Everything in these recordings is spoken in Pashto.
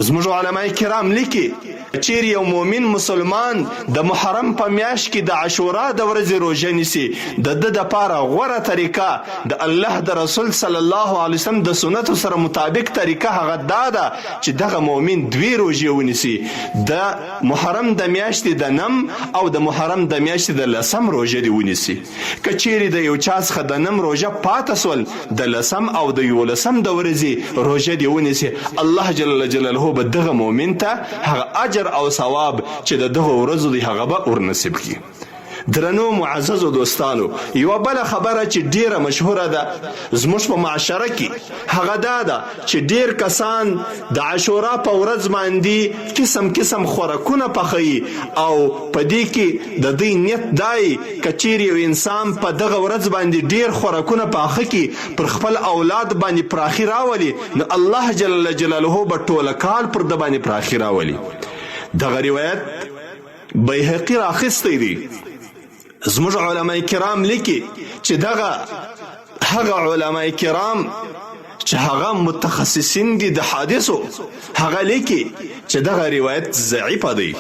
زموږ علماء کرام لیکي چیرې یو مؤمن مسلمان د محرم په میاشت کې د عاشورا د ورځې روژه نیسي د ده دپاره غوره طریقه د الله د رسول صلی الله علیه وسلم د سنتو سره مطابق طریقه هغه دا ده چې دغه مؤمن 2 روژې ونیسي د محرم د میاشتې د نم او د محرم د میاشتې د 10 روژه دې ونیسي. که چیرې د یو چا څخه د نم روژه پاته سول د 10 او د 11 د ورځې روژه دې ونیسي الله جل جلاله به دغه مؤمن ته هغه اجر او ثواب چې د دغه ورځو دی هغه به ورنصیب کړي. درنو معززو دوستانو، یوه بله خبره چې ډیره مشهوره ده زموږ په معاشره کې هغه دا ده چې ډیر کسان د عاشورا په ورځ باندې قسم قسم خوراکونه پخوي او په دې کې د دوی نیت دی که چیرې یو انسان په دغه ورځ باندې ډیر خوراکونه پاخه کړي پر خپل اولاد باندې پراخي راولي نو الله جل جلاله به ټوله کال پر ده باندې پراخي راولي. دغه روایت بیهقي راخستی دی. زموږ علماء کرام لیکي چې دغه هغه علماء کرام چې هغه متخصصین دي د حادثو هغه لیکي چې دغه روایت ضعیفه دی،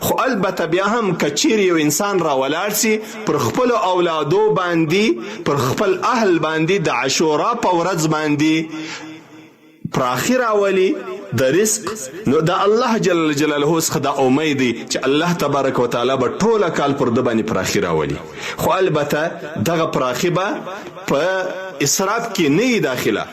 خو البته بیا هم که چیرې یو انسان راولاړ سي پر خپلو اولادو باندې پر خپل اهل باندې د عاشورا په ورځ باندې پراخي راولي د رزق نو د الله جل جلاله څخه د امید دی چې الله تبارک وتعالی به ټوله کال پر ده باندې پراخي راولي. خو البته دغه پراخي به په اسراف کې نه وي داخله.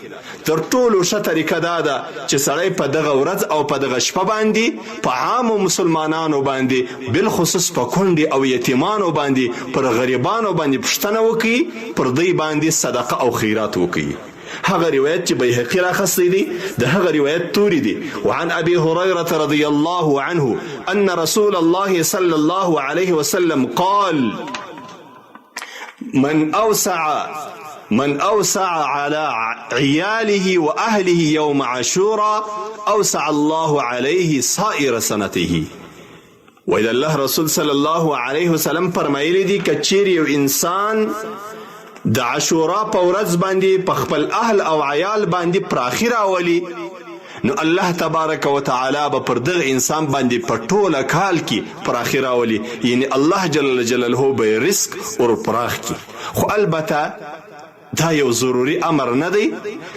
تر ټولو ښه طریقه دا ده چې سړی په دغه ورځ او په دغه شپه باندې په عامو مسلمانانو باندې بالخصوص په کونډې او یتیمانو باندې پر غریبانو باندې پوښتنه وکړي، پر دوی باندې صدقه او خیرات وکړي. هغه روایت چې بیهقي راخستی دی د هغه روایت توری دی. وعن ابي هريره رضي الله عنه ان رسول الله صلى الله عليه وسلم قال من أوسع على عياله وأهله يوم عاشوراء أوسع الله عليه سائر سنته. وإذا الله رسول صلى الله عليه وسلم فرمایلی دی که چیرې یو انسان د عاشورا په ورځ باندې په خپل اهل او عیال باندې پراخي راولي نو الله تبارک وتعالی به پر دغه انسان باندې په ټوله کال کې پراخي راولي، یعنی الله جل جلاله به رزق ور پراخ کړي. خو البته دا یو ضروري امر نه دی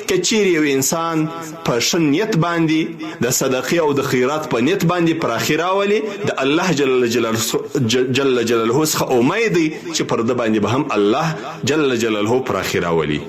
که چیرې یو انسان په ښه نیت باندې د صدقې او د خیرات په نیت باندې پراخي راولي د الله جل جلاله څخه امید دی چې پر ده باندې به هم الله جل جلاله پراخي راولي.